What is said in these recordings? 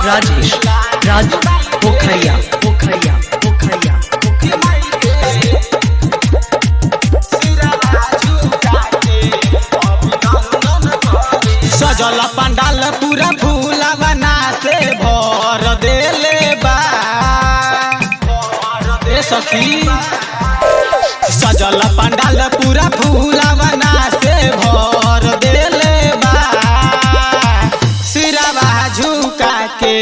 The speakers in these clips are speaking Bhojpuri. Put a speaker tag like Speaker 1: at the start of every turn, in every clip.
Speaker 1: राजेश राज पोखरिया पोखरिया पोखरिया
Speaker 2: सजल पंडाल पूरा फूला बना से भर देले बा सखी सजल पंडाल पूरा फूला बना से भर देले बा सिरवा झुका के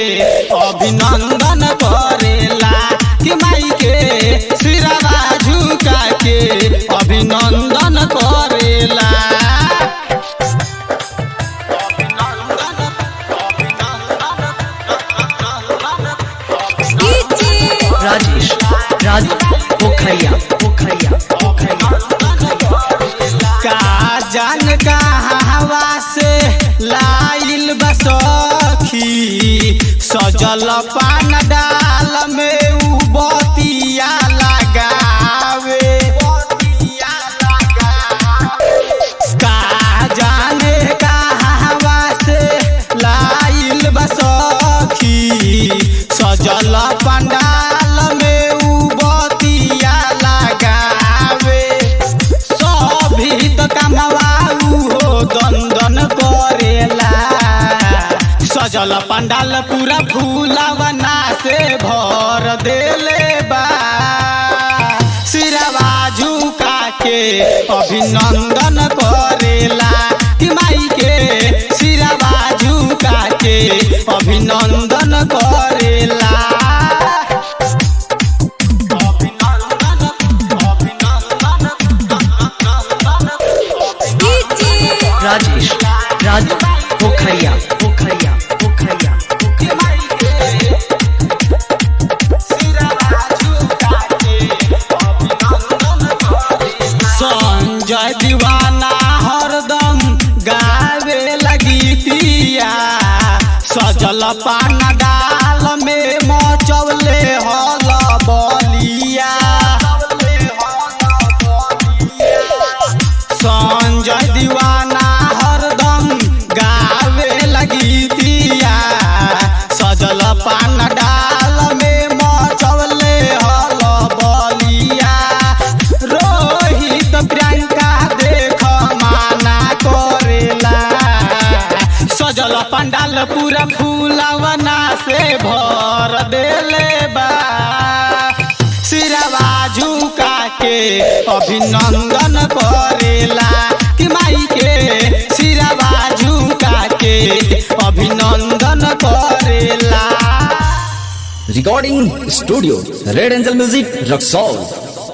Speaker 2: अभिनंदन करेला कि माई के सिरवा झुका के अभिनंदन करेला।
Speaker 1: राजेश राज पोखरिया पोखरिया पोखरिया
Speaker 2: का जान का हवा से लाइल बसखी सजल पान डाल में उ बतिया लगावे का जाने का हवा से लाइल बसखी सजल पंडाल में उ बतिया लगावे सभी तो कमवाऊ हो दंदन करेला सजल पंडाल पूरा फूलवना से भर देले बा सिरवा झुका के अभिनंदन करेला कि माई के सिरवा झुका के अभिनंदन करेला।
Speaker 1: राजेश राज पोखरिया पोखरिया पोखरिया
Speaker 2: संजय दीवाना हरदम गावे लगी पिया सजल पान डाल में मचौले हल बलिया संजय दीवाना हरदम गावे लगी पिया सजल पान डाल में मचौले हल बलिया रोहित प्रियंका देख माना करेला सजल पंडाल पूरा फूलवना से भर देले बा सिरवा झुका के अभिनंदन करेला कि माई के सिरवा झुका के अभिनंदन करेला।
Speaker 3: Recording studio red angel music Raxaul.